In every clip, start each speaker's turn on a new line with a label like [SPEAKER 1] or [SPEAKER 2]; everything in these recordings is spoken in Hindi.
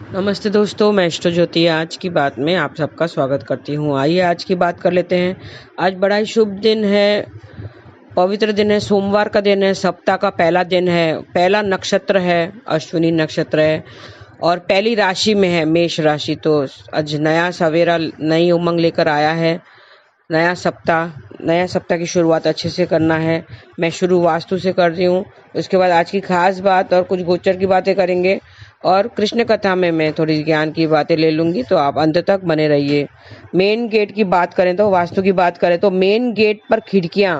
[SPEAKER 1] नमस्ते दोस्तों, मैं एस्ट्रो ज्योति आज की बात में आप सबका स्वागत करती हूँ। आइए आज की बात कर लेते हैं। आज बड़ा ही शुभ दिन है, पवित्र दिन है, सोमवार का दिन है, सप्ताह का पहला दिन है, पहला नक्षत्र है, अश्विनी नक्षत्र है और पहली राशि में है मेष राशि। तो आज नया सवेरा नई उमंग लेकर आया है। नया सप्ताह की शुरुआत अच्छे से करना है। मैं शुरू वास्तु से कर रही हूँ। उसके बाद आज की खास बात और कुछ गोचर की बातें करेंगे और कृष्ण कथा में मैं थोड़ी ज्ञान की बातें ले लूंगी, तो आप अंत तक बने रहिए। मेन गेट की बात करें तो वास्तु की बात करें तो मेन गेट पर खिड़कियां,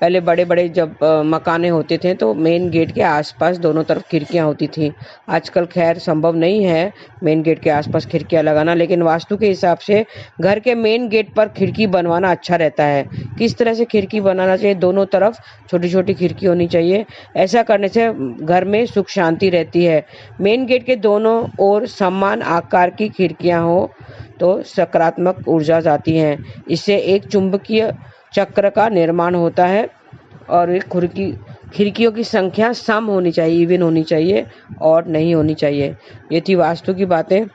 [SPEAKER 1] पहले बड़े बड़े जब मकाने होते थे तो मेन गेट के आसपास दोनों तरफ खिड़कियां होती थी। आजकल खैर संभव नहीं है मेन गेट के आसपास खिड़कियां लगाना, लेकिन वास्तु के हिसाब से घर के मेन गेट पर खिड़की बनवाना अच्छा रहता है। किस तरह से खिड़की बनाना चाहिए? दोनों तरफ छोटी छोटी खिड़की होनी चाहिए। ऐसा करने से घर में सुख शांति रहती है। मेन गेट के दोनों ओर समान आकार की खिड़कियां हो तो सकारात्मक ऊर्जा आती है। इससे एक चुंबकीय चक्र का निर्माण होता है और एक खिड़कियों की संख्या सम होनी चाहिए, इवन होनी चाहिए और नहीं होनी चाहिए। ये थी वास्तु की बातें।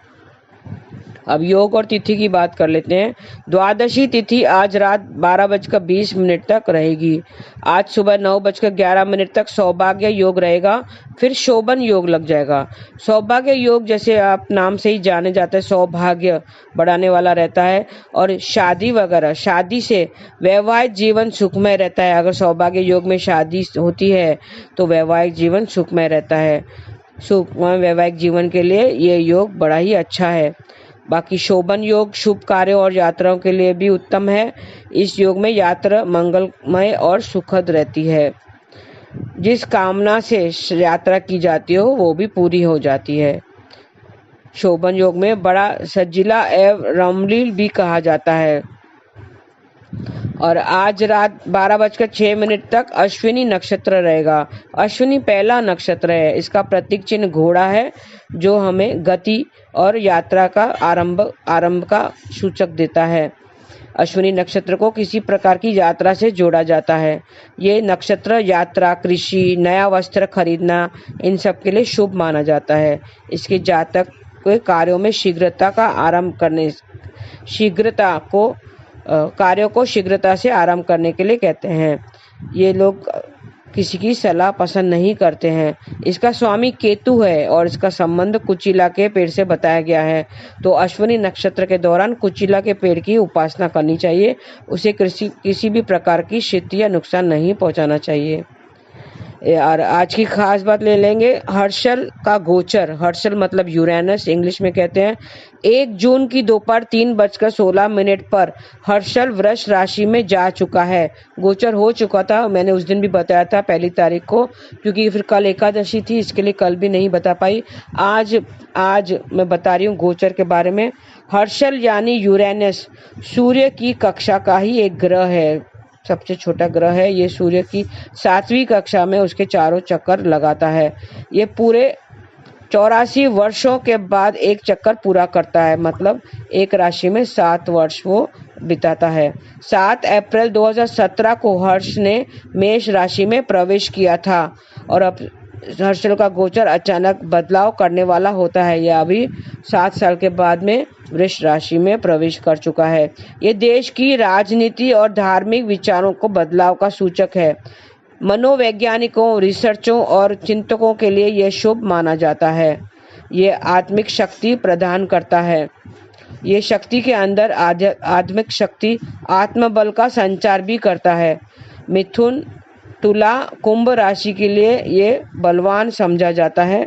[SPEAKER 1] अब योग और तिथि की बात कर लेते हैं। द्वादशी तिथि आज रात 12:20 तक रहेगी। आज सुबह 9:11 तक सौभाग्य योग रहेगा, फिर शोभन योग लग जाएगा। सौभाग्य योग जैसे आप नाम से ही जाने जाते हैं, सौभाग्य बढ़ाने वाला रहता है और शादी वगैरह, शादी से वैवाहिक जीवन सुखमय रहता है। अगर सौभाग्य योग में शादी होती है तो वैवाहिक जीवन सुखमय रहता है। सुखमय वैवाहिक जीवन के लिए ये योग बड़ा ही अच्छा है। बाकी शोभन योग शुभ कार्यों और यात्राओं के लिए भी उत्तम है। इस योग में यात्रा मंगलमय और सुखद रहती है। जिस कामना से यात्रा की जाती हो वो भी पूरी हो जाती है। शोभन योग में बड़ा सजिला एवं रमणीय भी कहा जाता है। और आज रात 12:06 तक अश्विनी नक्षत्र रहेगा। अश्विनी पहला नक्षत्र है। इसका प्रतीक चिन्ह घोड़ा है जो हमें गति और यात्रा का आरंभ का सूचक देता है। अश्विनी नक्षत्र को किसी प्रकार की यात्रा से जोड़ा जाता है। ये नक्षत्र यात्रा, कृषि, नया वस्त्र खरीदना, इन सब के लिए शुभ माना जाता है। इसके जातक के कार्यों में कार्यों को शीघ्रता से आरंभ करने के लिए कहते हैं। ये लोग किसी की सलाह पसंद नहीं करते हैं। इसका स्वामी केतु है और इसका संबंध कुचिला के पेड़ से बताया गया है। तो अश्विनी नक्षत्र के दौरान कुचिला के पेड़ की उपासना करनी चाहिए। उसे किसी भी प्रकार की क्षति या नुकसान नहीं पहुंचाना चाहिए। और आज की खास बात ले लेंगे, हर्षल का गोचर। हर्षल मतलब यूरेनस इंग्लिश में कहते हैं। 1 जून की दोपहर 3:16 पर हर्षल वृष राशि में जा चुका है। गोचर हो चुका था, मैंने उस दिन भी बताया था 1 तारीख को, क्योंकि फिर कल एकादशी थी, इसके लिए कल भी नहीं बता पाई। आज मैं बता रही हूँ गोचर के बारे में। हर्षल यानी यूरेनस सूर्य की कक्षा का ही एक ग्रह है, सबसे छोटा ग्रह है। ये सूर्य की 7वीं कक्षा में उसके चारों चक्कर लगाता है। ये पूरे 84 वर्षों के बाद एक चक्कर पूरा करता है, मतलब एक राशि में 7 वर्ष वो बिताता है। 7 अप्रैल 2017 को हर्ष ने मेष राशि में प्रवेश किया था और अब हर्षल का गोचर अचानक बदलाव करने वाला होता है। यह अभी 7 साल के बाद में वृष राशि में प्रवेश कर चुका है। ये देश की राजनीति और धार्मिक विचारों को बदलाव का सूचक है। मनोवैज्ञानिकों, रिसर्चों और चिंतकों के लिए यह शुभ माना जाता है। ये आत्मिक शक्ति प्रदान करता है। ये शक्ति के अंदर आत्मिक शक्ति, आत्मबल का संचार भी करता है। मिथुन, तुला, कुंभ राशि के लिए ये बलवान समझा जाता है,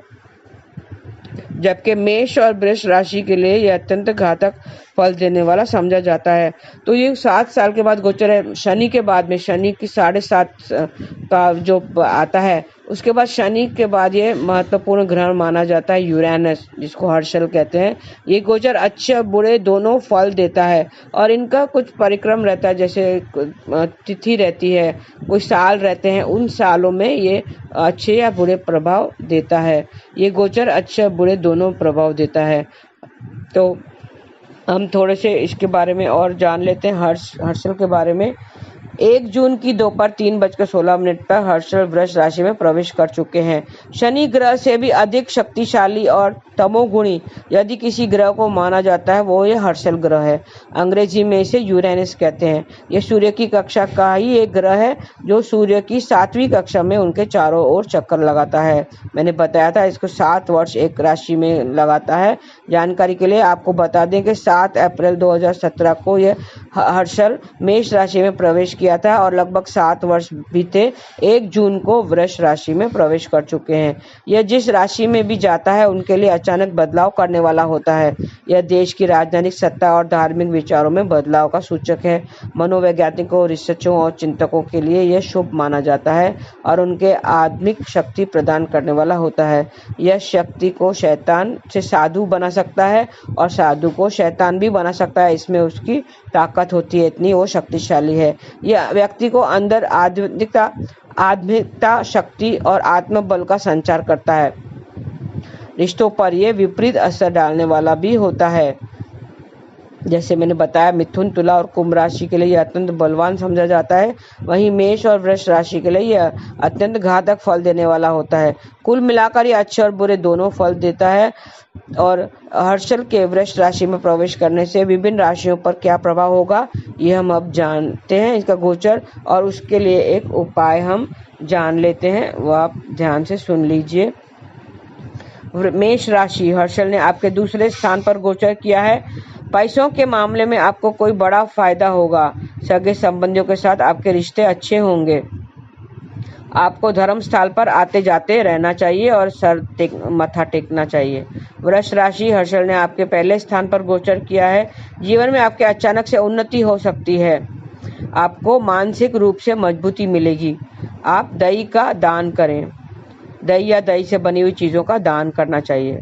[SPEAKER 1] जबकि मेष और वृष राशि के लिए यह अत्यंत घातक फल देने वाला समझा जाता है। तो ये 7 साल के बाद गोचर है। शनि के बाद में, शनि की 7.5 का जो आता है, उसके बाद शनि के बाद ये महत्वपूर्ण ग्रह माना जाता है यूरेनस, जिसको हर्षल कहते हैं। ये गोचर अच्छे बुरे दोनों फल देता है और इनका कुछ परिक्रम रहता है, जैसे तिथि रहती है, कुछ साल रहते हैं, उन सालों में ये अच्छे या बुरे प्रभाव देता है। ये गोचर अच्छे बुरे दोनों प्रभाव देता है। तो हम थोड़े से इसके बारे में और जान लेते हैं, हर्षल के बारे में। 1 जून की दोपहर 3:16 पर हर्षल वृष राशि में प्रवेश कर चुके हैं। शनि ग्रह से भी अधिक शक्तिशाली और तमोगुणी यदि किसी ग्रह को माना जाता है वो ये हर्षल ग्रह है। अंग्रेजी में इसे यूरेनस कहते हैं। ये सूर्य की कक्षा का ही एक ग्रह है जो सूर्य की 7वीं कक्षा में उनके चारों ओर चक्कर लगाता है। मैंने बताया था इसको 7 वर्ष एक राशि में लगाता है। जानकारी के लिए आपको बता दें कि 7 अप्रैल 2017 को यह हर्षल मेष राशि में प्रवेश किया था और लगभग 7 वर्ष बीते 1 जून को वृष राशि में प्रवेश कर चुके हैं। यह जिस राशि में भी जाता है उनके लिए अचानक बदलाव करने वाला होता है। यह देश की राजनीतिक सत्ता और धार्मिक विचारों में बदलाव का सूचक है। मनोवैज्ञानिकों, रिसर्चरों और चिंतकों के लिए यह शुभ माना जाता है और उनके आत्मिक शक्ति प्रदान करने वाला होता है। यह शक्ति को शैतान से साधु बना सकता है और साधु को शैतान भी बना सकता है। इसमें उसकी ताकत होती है, इतनी वो शक्तिशाली है। यह व्यक्ति को अंदर आध्यात्मिकता, शक्ति और आत्मबल का संचार करता है। रिश्तों पर यह विपरीत असर डालने वाला भी होता है। जैसे मैंने बताया, मिथुन, तुला और कुंभ राशि के लिए यह अत्यंत बलवान समझा जाता है। वहीं मेष और वृष राशि के लिए यह अत्यंत घातक फल देने वाला होता है। कुल मिलाकर यह अच्छे और बुरे दोनों फल देता है। और हर्षल के वृष राशि में प्रवेश करने से विभिन्न राशियों पर क्या प्रभाव होगा ये हम अब जानते हैं, इसका गोचर, और उसके लिए एक उपाय हम जान लेते हैं, वो आप ध्यान से सुन लीजिए। मेष राशि, हर्षल ने आपके दूसरे स्थान पर गोचर किया है। पैसों के मामले में आपको कोई बड़ा फायदा होगा। सगे संबंधियों के साथ आपके रिश्ते अच्छे होंगे। आपको धर्म स्थल पर आते जाते रहना चाहिए और मत्था टेकना चाहिए। वृष राशि, हर्षल ने आपके पहले स्थान पर गोचर किया है। जीवन में आपके अचानक से उन्नति हो सकती है। आपको मानसिक रूप से मजबूती मिलेगी। आप दही का दान करें। दही या दही से बनी हुई चीजों का दान करना चाहिए।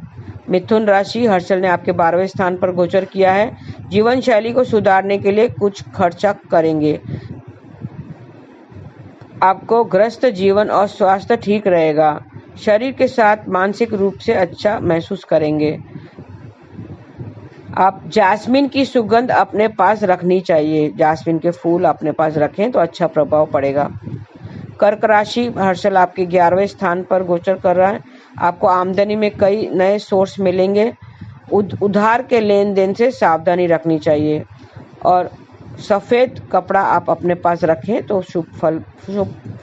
[SPEAKER 1] मिथुन राशि, हर्षल ने आपके 12वें स्थान पर गोचर किया है। जीवन शैली को सुधारने के लिए कुछ खर्चा करेंगे। आपको ग्रस्त जीवन और स्वास्थ्य ठीक रहेगा। शरीर के साथ मानसिक रूप से अच्छा महसूस करेंगे। आप जास्मीन की सुगंध अपने पास रखनी चाहिए। जास्मीन के फूल अपने पास रखें तो अच्छा प्रभाव पड़ेगा। कर्क राशि, हर्षल आपके 11वें स्थान पर गोचर कर रहा है। आपको आमदनी में कई नए सोर्स मिलेंगे। उधार के लेन देन से सावधानी रखनी चाहिए और सफ़ेद कपड़ा आप अपने पास रखें तो शुभ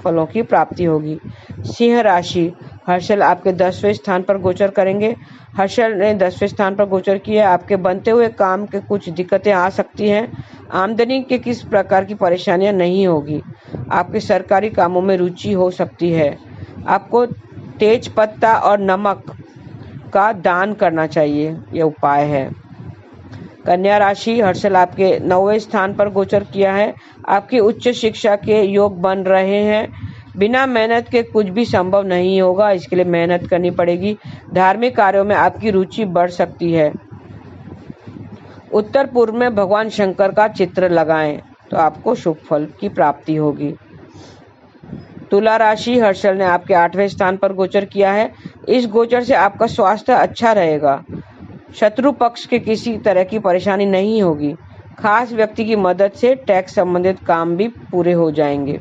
[SPEAKER 1] फलों की प्राप्ति होगी। सिंह राशि, हर्षल आपके 10वें स्थान पर गोचर करेंगे। हर्षल ने 10वें स्थान पर गोचर किया। आपके बनते हुए काम के कुछ दिक्कतें आ सकती हैं। आमदनी के किस प्रकार की परेशानियां नहीं होगी। आपके सरकारी कामों में रुचि हो सकती है। आपको तेज पत्ता और नमक का दान करना चाहिए, यह उपाय है। कन्या राशि, हर्षल आपके 9वें स्थान पर गोचर किया है। आपकी उच्च शिक्षा के योग बन रहे हैं। बिना मेहनत के कुछ भी संभव नहीं होगा, इसके लिए मेहनत करनी पड़ेगी। धार्मिक कार्यों में आपकी रुचि बढ़ सकती है। उत्तर पूर्व में भगवान शंकर का चित्र लगाएं तो आपको शुभ फल की प्राप्ति होगी। तुला राशि, हर्षल ने आपके 8वें स्थान पर गोचर किया है। इस गोचर से आपका स्वास्थ्य अच्छा रहेगा। शत्रु पक्ष के किसी तरह की परेशानी नहीं होगी। खास व्यक्ति की मदद से टैक्स संबंधित काम भी पूरे हो जाएंगे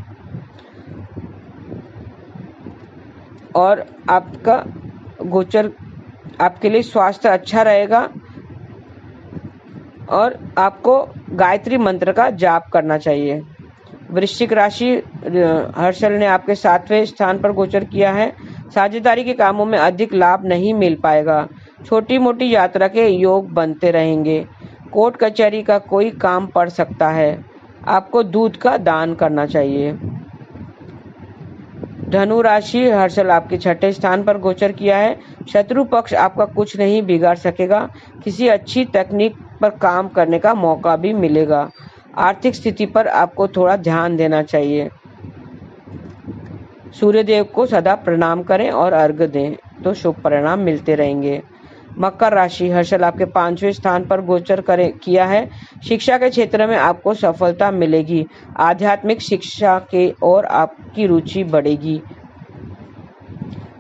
[SPEAKER 1] और आपका गोचर आपके लिए स्वास्थ्य अच्छा रहेगा। और आपको गायत्री मंत्र का जाप करना चाहिए। वृश्चिक राशि, हर्षल ने आपके 7वें स्थान पर गोचर किया है। साझेदारी के कामों में अधिक लाभ नहीं मिल पाएगा। छोटी मोटी यात्रा के योग बनते रहेंगे। कोर्ट कचहरी का कोई काम पड़ सकता है। आपको दूध का दान करना चाहिए। धनु राशि, हर्षल आपके 6ठे स्थान पर गोचर किया है। शत्रु पक्ष आपका कुछ नहीं बिगाड़ सकेगा। किसी अच्छी तकनीक पर काम करने का मौका भी मिलेगा। आर्थिक स्थिति पर आपको थोड़ा ध्यान देना चाहिए। सूर्यदेव को सदा प्रणाम करें और अर्घ्य दें तो शुभ परिणाम मिलते रहेंगे। मकर राशि, हर्षल आपके 5वें स्थान पर गोचर किया है। शिक्षा के क्षेत्र में आपको सफलता मिलेगी। आध्यात्मिक शिक्षा के ओर आपकी रुचि बढ़ेगी।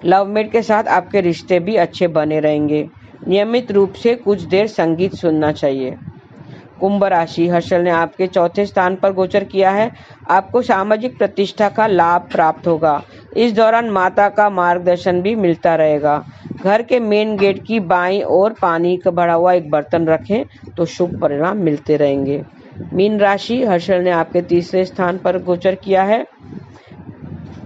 [SPEAKER 1] लवमेट के साथ आपके रिश्ते भी अच्छे बने रहेंगे। नियमित रूप से कुछ देर संगीत सुनना चाहिए। कुंभ राशि, हर्षल ने आपके चौथे स्थान पर गोचर किया है। आपको सामाजिक प्रतिष्ठा का लाभ प्राप्त होगा। इस दौरान माता का मार्गदर्शन भी मिलता रहेगा। घर के मेन गेट की बाईं ओर पानी का भरा हुआ एक बर्तन रखें तो शुभ परिणाम मिलते रहेंगे। मीन राशि, हर्षल ने आपके तीसरे स्थान पर गोचर किया है।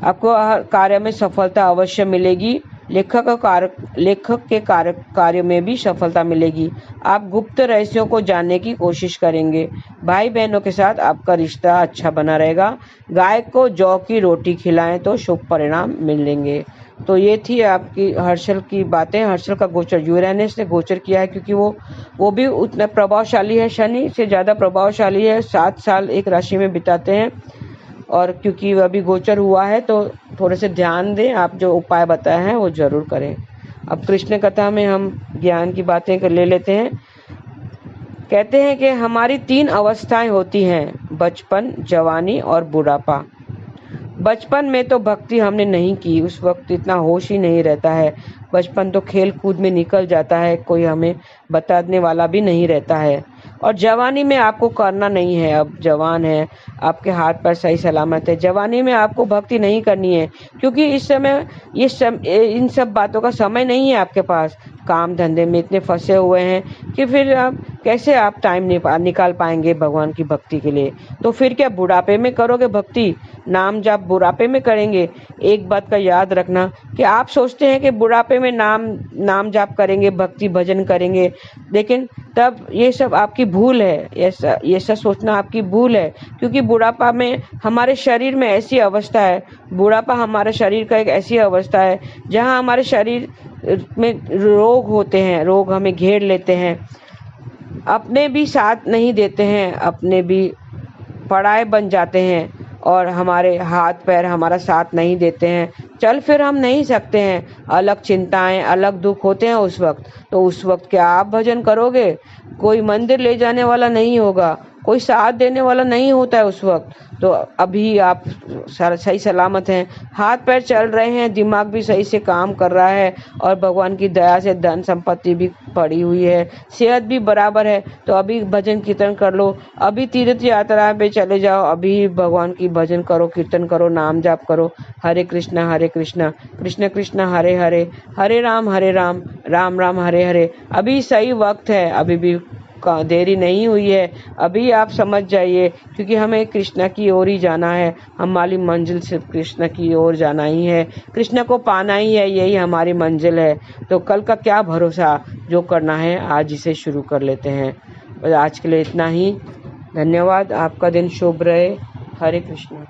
[SPEAKER 1] आपको हर कार्य में सफलता अवश्य मिलेगी। लेखक के कार्य में भी सफलता मिलेगी। आप गुप्त रहस्यों को जानने की कोशिश करेंगे। भाई बहनों के साथ आपका रिश्ता अच्छा बना रहेगा। गाय को जौ की रोटी खिलाएं तो शुभ परिणाम मिलेंगे। तो ये थी आपकी हर्षल की बातें। हर्षल का गोचर यूरेनस ने गोचर किया है, क्योंकि वो भी उतना प्रभावशाली है, शनि से ज़्यादा प्रभावशाली है। 7 साल एक राशि में बिताते हैं, और क्योंकि वह भी गोचर हुआ है तो थोड़े से ध्यान दें। आप जो उपाय बताए हैं वो जरूर करें। अब कृष्ण कथा में हम ज्ञान की बातें ले लेते हैं। कहते हैं कि हमारी 3 अवस्थाएं होती हैं, बचपन, जवानी और बुढ़ापा। बचपन में तो भक्ति हमने नहीं की, उस वक्त इतना होश ही नहीं रहता है। बचपन तो खेल कूद में निकल जाता है, कोई हमें बताने वाला भी नहीं रहता है। और जवानी में आपको करना नहीं है, अब जवान है, आपके हाथ पर सही सलामत है। जवानी में आपको भक्ति नहीं करनी है, क्योंकि इस समय इन सब बातों का समय नहीं है आपके पास। काम धंधे में इतने फंसे हुए हैं कि फिर आप कैसे टाइम निकाल पाएंगे भगवान की भक्ति के लिए। तो फिर क्या बुढ़ापे में करोगे भक्ति? नाम जाप बुढ़ापे में करेंगे? एक बात का याद रखना कि आप सोचते हैं कि बुढ़ापे में नाम जाप करेंगे, भक्ति भजन करेंगे, लेकिन तब ये सब आपकी भूल है। ये सब सोचना आपकी भूल है, क्योंकि बुढ़ापा में हमारे शरीर में ऐसी अवस्था है, बुढ़ापा हमारे शरीर का एक ऐसी अवस्था है जहां हमारे शरीर में रोग होते हैं, रोग हमें घेर लेते हैं, अपने भी साथ नहीं देते हैं, अपने भी पराए बन जाते हैं, और हमारे हाथ पैर हमारा साथ नहीं देते हैं। चल फिर हम नहीं सकते हैं, अलग चिंताएं, अलग दुख होते हैं उस वक्त। तो उस वक्त क्या आप भजन करोगे? कोई मंदिर ले जाने वाला नहीं होगा, कोई साथ देने वाला नहीं होता है उस वक्त। तो अभी आप सही सलामत हैं, हाथ पैर चल रहे हैं, दिमाग भी सही से काम कर रहा है, और भगवान की दया से धन संपत्ति भी पड़ी हुई है, सेहत भी बराबर है। तो अभी भजन कीर्तन कर लो, अभी तीर्थ यात्रा पे चले जाओ, अभी भगवान की भजन करो, कीर्तन करो, नाम जाप करो। हरे कृष्णा कृष्ण कृष्ण हरे हरे, हरे राम राम राम हरे हरे। अभी सही वक्त है, अभी भी देरी नहीं हुई है। अभी आप समझ जाइए, क्योंकि हमें कृष्णा की ओर ही जाना है। हमारी मंजिल सिर्फ कृष्ण की ओर जाना ही है, कृष्ण को पाना ही है, यही हमारी मंजिल है। तो कल का क्या भरोसा, जो करना है आज इसे शुरू कर लेते हैं। और आज के लिए इतना ही। धन्यवाद। आपका दिन शुभ रहे। हरे कृष्णा।